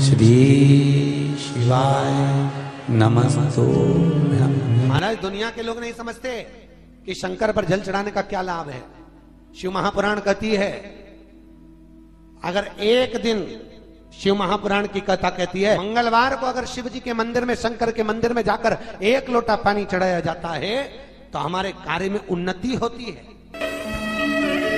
श्री शिवाय नमस्तु। महाराज दुनिया के लोग नहीं समझते कि शंकर पर जल चढ़ाने का क्या लाभ है। शिव महापुराण कहती है, अगर एक दिन शिव महापुराण की कथा कहती है, मंगलवार को अगर शिव जी के मंदिर में, शंकर के मंदिर में जाकर 1 लोटा पानी चढ़ाया जाता है तो हमारे कार्य में उन्नति होती है।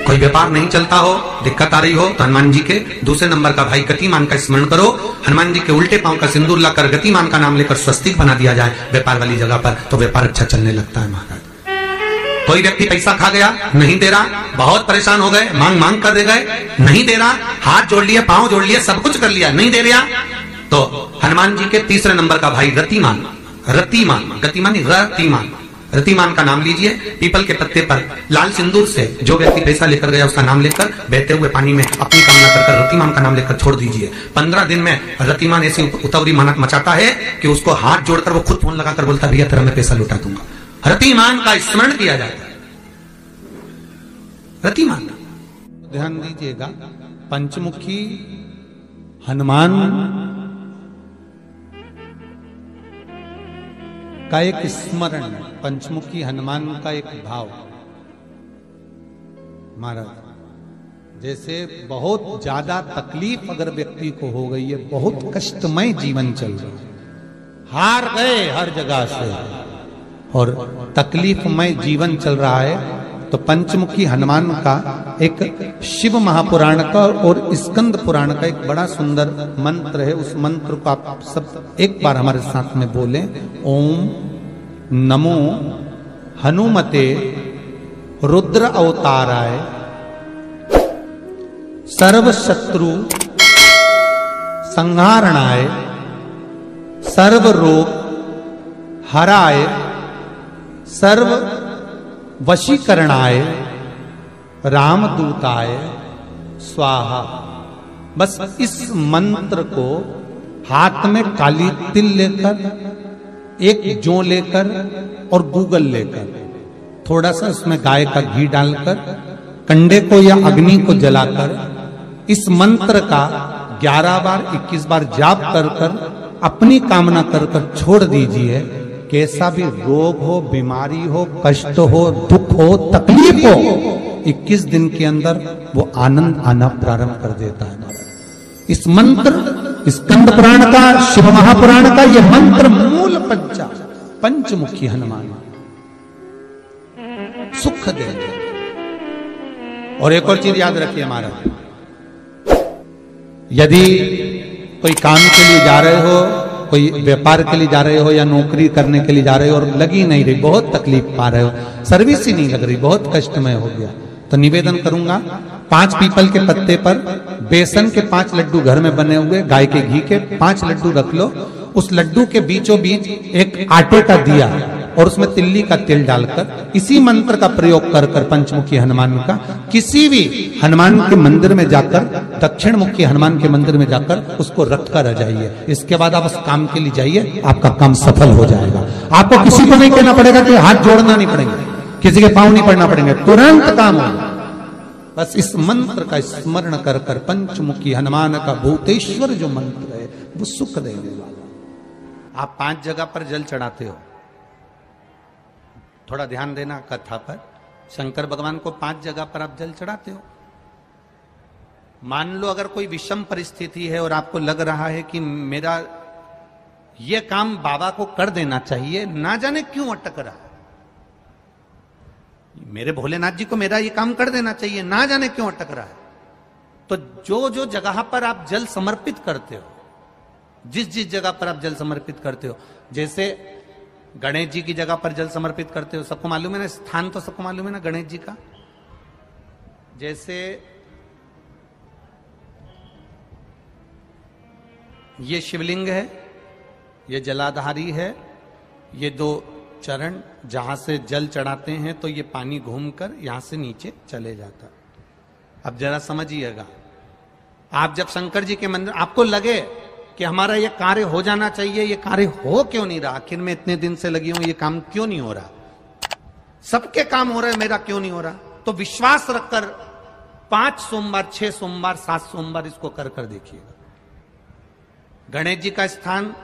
कोई व्यापार नहीं चलता हो, दिक्कत आ रही हो, तो हनुमान जी के दूसरे नंबर का भाई गतिमान का स्मरण करो। हनुमान जी के उल्टे पांव का सिंदूर लाकर गतिमान का नाम लेकर स्वस्तिक बना दिया जाए व्यापार वाली जगह पर, तो व्यापार अच्छा चलने लगता है महाराज। कोई व्यक्ति पैसा खा गया, नहीं दे रहा, बहुत परेशान हो गए, मांग मांग कर दे गए, नहीं दे रहा, हाथ जोड़ लिए, पांव जोड़ लिए, सब कुछ कर लिया, नहीं दे रहा, तो हनुमान जी के तीसरे नंबर का भाई रतिमान, रतिमान, गतिमान रतिमान, रतिमान का नाम लीजिए। पीपल के पत्ते पर लाल सिंदूर से जो व्यक्ति पैसा लेकर गया उसका नाम लेकर बहते हुए पानी में अपनी कामना कर रतिमान का नाम लेकर छोड़ दीजिए। 15 दिन में रतिमान ऐसी उतावली मचाता है कि उसको हाथ जोड़कर वो खुद फोन लगाकर बोलता भैया तेरा मैं पैसा लौटा दूंगा। रतिमान का स्मरण किया जाता है। रतिमान, ध्यान दीजिएगा, पंचमुखी हनुमान का एक स्मरण, पंचमुखी हनुमान का एक भाव। महाराज जैसे बहुत ज्यादा तकलीफ अगर व्यक्ति को हो गई है, बहुत कष्टमय जीवन चल रहा है, हार गए हर जगह से और तकलीफमय जीवन चल रहा है, तो पंचमुखी हनुमान का एक शिव महापुराण का और स्कंद पुराण का एक बड़ा सुंदर मंत्र है। उस मंत्र को आप सब एक बार हमारे साथ में बोलें। ओम नमो हनुमते रुद्र अवताराय सर्व शत्रु संहारणाय सर्व रोग हराय सर्व वशीकरणाय रामदूताय स्वाहा। बस इस मंत्र को हाथ में काली तिल लेकर, एक जौ लेकर और गूगल लेकर, थोड़ा सा उसमें गाय का घी डालकर, कंडे को या अग्नि को जलाकर इस मंत्र का 11 बार 21 बार जाप कर कर अपनी कामना कर कर छोड़ दीजिए। कैसा भी रोग हो, बीमारी हो, कष्ट हो, दुख हो, तकलीफ हो, 21 दिन के अंदर वो आनंद आना प्रारंभ कर देता है। इस मंत्र, स्कंद पुराण का, शिव महापुराण का ये मंत्र मूल पंचमुखी हनुमान सुख देंगे। और एक और चीज याद रखिए महाराज, यदि कोई काम के लिए जा रहे हो, कोई व्यापार के लिए जा रहे हो या नौकरी करने के लिए जा रहे हो और लगी नहीं रही, बहुत तकलीफ पा रहे हो, सर्विस ही नहीं लग रही, बहुत कष्टमय हो गया, तो निवेदन करूंगा 5 पीपल के पत्ते पर बेसन के 5 लड्डू घर में बने हुए, गाय के घी के 5 लड्डू रख लो। उस लड्डू के बीचों बीच एक आटे का दिया और उसमें तिल्ली का तिल डालकर इसी मंत्र का प्रयोग कर कर पंचमुखी हनुमान का किसी भी हनुमान के मंदिर में जाकर, दक्षिण मुखी हनुमान के मंदिर में जाकर उसको रख कर आ जाइए। इसके बाद आप उस काम के लिए जाइए, आपका काम सफल हो जाएगा। आपको किसी को नहीं कहना पड़ेगा कि हाथ जोड़ना नहीं पड़ेगा, किसी के पांव नहीं पड़ना पड़ेंगे, तुरंत काम होगा। बस इस मंत्र का स्मरण कर कर पंचमुखी हनुमान का भूतेश्वर जो मंत्र है वो सुख देने वाला। आप 5 जगह पर जल चढ़ाते हो, थोड़ा ध्यान देना कथा पर। शंकर भगवान को 5 जगह पर आप जल चढ़ाते हो। मान लो अगर कोई विषम परिस्थिति है और आपको लग रहा है कि मेरा ये काम बाबा को कर देना चाहिए, ना जाने क्यों अटक रहा है, मेरे भोलेनाथ जी को मेरा ये काम कर देना चाहिए, ना जाने क्यों अटक रहा है, तो जो जो जगह पर आप जल समर्पित करते हो, जिस जिस जगह पर आप जल समर्पित करते हो, जैसे गणेश जी की जगह पर जल समर्पित करते हो, सबको मालूम है ना, स्थान तो सबको मालूम है ना गणेश जी का। जैसे ये शिवलिंग है, ये जलाधारी है, ये 2 चरण जहां से जल चढ़ाते हैं तो ये पानी घूमकर यहां से नीचे चले जाता। अब जरा समझिएगा, आप जब शंकर जी के मंदिर, आपको लगे कि हमारा ये कार्य हो जाना चाहिए, ये कार्य हो क्यों नहीं रहा, आखिर में इतने दिन से लगी हूं, ये काम क्यों नहीं हो रहा, सबके काम हो रहे, मेरा क्यों नहीं हो रहा, तो विश्वास रखकर 5 सोमवार, 6 सोमवार, 7 सोमवार इसको कर कर देखिएगा। गणेश जी का स्थान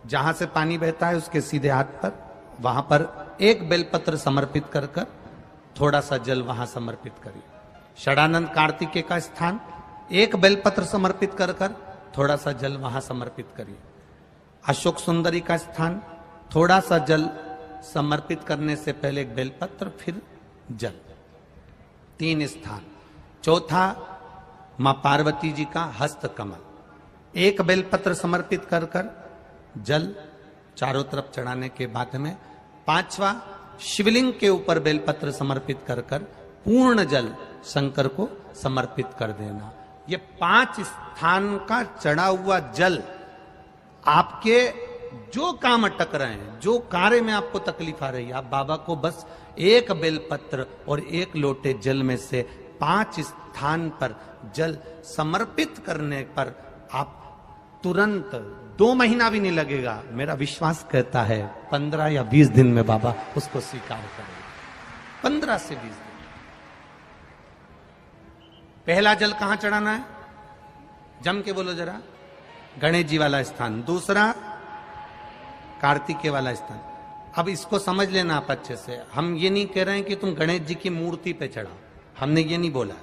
जहां से पानी बहता है उसके सीधे हाथ पर, वहां पर एक बेलपत्र समर्पित कर कर थोड़ा सा जल वहां समर्पित करिए। षडानंद कार्तिकेय का स्थान एक बेलपत्र समर्पित कर कर थोड़ा सा जल वहां समर्पित करिए। अशोक सुंदरी का स्थान थोड़ा सा जल समर्पित करने से पहले एक बेलपत्र फिर जल। 3 स्थान। चौथा मां पार्वती जी का हस्त कमल, एक बेलपत्र समर्पित कर कर जल चारों तरफ चढ़ाने के बाद में 5वां शिवलिंग के ऊपर बेलपत्र समर्पित कर कर पूर्ण जल शंकर को समर्पित कर देना। ये 5 स्थान का चढ़ा हुआ जल आपके जो काम अटक रहे हैं, जो कार्य में आपको तकलीफ आ रही है, आप बाबा को बस एक बेलपत्र और एक लोटे जल में से 5 स्थान पर जल समर्पित करने पर आप तुरंत 2 महीना भी नहीं लगेगा, मेरा विश्वास कहता है 15 या 20 दिन में बाबा उसको स्वीकार करेंगे। 15 से 20 दिन। पहला जल कहां चढ़ाना है? जम के बोलो जरा। गणेश जी वाला स्थान। दूसरा कार्तिकेय वाला स्थान। अब इसको समझ लेना आप अच्छे से। हम ये नहीं कह रहे हैं कि तुम गणेश जी की मूर्ति पे चढ़ाओ, हमने ये नहीं बोला।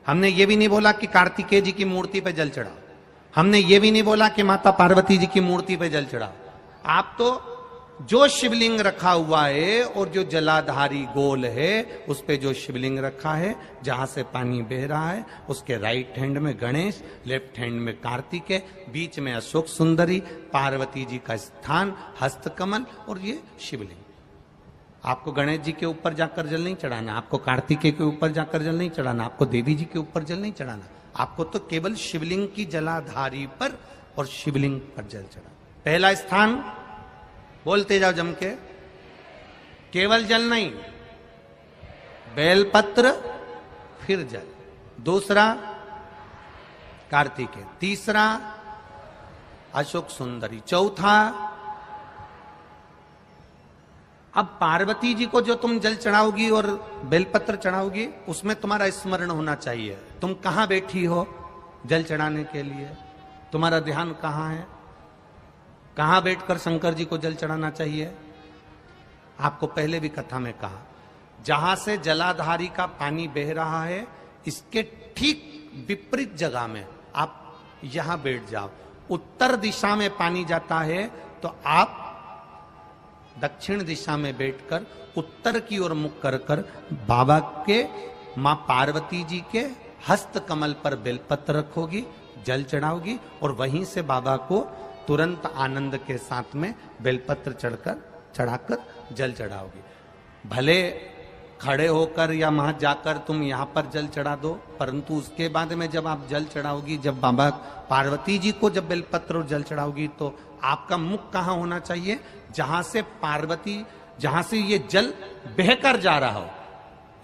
हमने ये भी नहीं बोला कि कार्तिकेय जी की मूर्ति पे जल चढ़ाओ, हमने ये भी नहीं बोला कि माता पार्वती जी की मूर्ति पे जल चढ़ाओ। आप तो जो शिवलिंग रखा हुआ है और जो जलाधारी गोल है उस पे जो शिवलिंग रखा है, जहां से पानी बह रहा है, उसके राइट हैंड में गणेश, लेफ्ट हैंड में कार्तिकेय, बीच में अशोक सुंदरी, पार्वती जी का स्थान, हस्तकमल और ये शिवलिंग। आपको गणेश जी के ऊपर जाकर जल नहीं चढ़ाना, आपको कार्तिकेय के ऊपर जाकर जल नहीं चढ़ाना, आपको देवी जी के ऊपर जल नहीं चढ़ाना, आपको तो केवल शिवलिंग की जलाधारी पर और शिवलिंग पर जल चढ़ा। पहला स्थान बोलते जाओ जम के, केवल जल नहीं, बेलपत्र फिर जल। दूसरा कार्तिकेय, तीसरा अशोक सुंदरी, चौथा अब पार्वती जी को जो तुम जल चढ़ाओगी और बेलपत्र चढ़ाओगी उसमें तुम्हारा स्मरण होना चाहिए। तुम कहां बैठी हो जल चढ़ाने के लिए, तुम्हारा ध्यान कहां है, कहां बैठकर शंकर जी को जल चढ़ाना चाहिए। आपको पहले भी कथा में कहा, जहां से जलाधारी का पानी बह रहा है इसके ठीक विपरीत जगह में आप यहां बैठ जाओ। उत्तर दिशा में पानी जाता है तो आप दक्षिण दिशा में बैठकर उत्तर की ओर मुख कर कर बाबा के, मां पार्वती जी के हस्त कमल पर बेलपत्र रखोगी, जल चढ़ाओगी और वहीं से बाबा को तुरंत आनंद के साथ में बेलपत्र चढ़ाकर जल चढ़ाओगी। भले खड़े होकर या वहां जाकर तुम यहां पर जल चढ़ा दो, परंतु उसके बाद में जब आप जल चढ़ाओगी, जब बाबा पार्वती जी को जब बेलपत्र और जल चढ़ाओगी तो आपका मुख कहां होना चाहिए, जहां से पार्वती, जहां से ये जल बहकर जा रहा हो,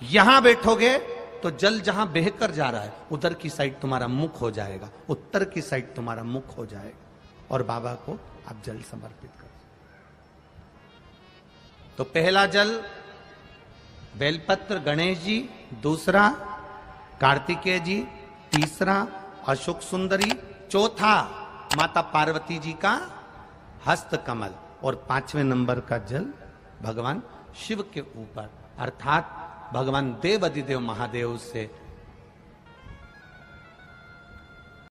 यहां बैठोगे तो जल जहां बहकर जा रहा है उधर की साइड तुम्हारा मुख हो जाएगा, उत्तर की साइड तुम्हारा मुख हो जाएगा और बाबा को आप जल समर्पित करो। तो पहला जल बेलपत्र गणेश जी, दूसरा कार्तिकेय जी, तीसरा अशोक सुंदरी, चौथा माता पार्वती जी का हस्त कमल और 5वें नंबर का जल भगवान शिव के ऊपर, अर्थात भगवान देव अधिदेव महादेव से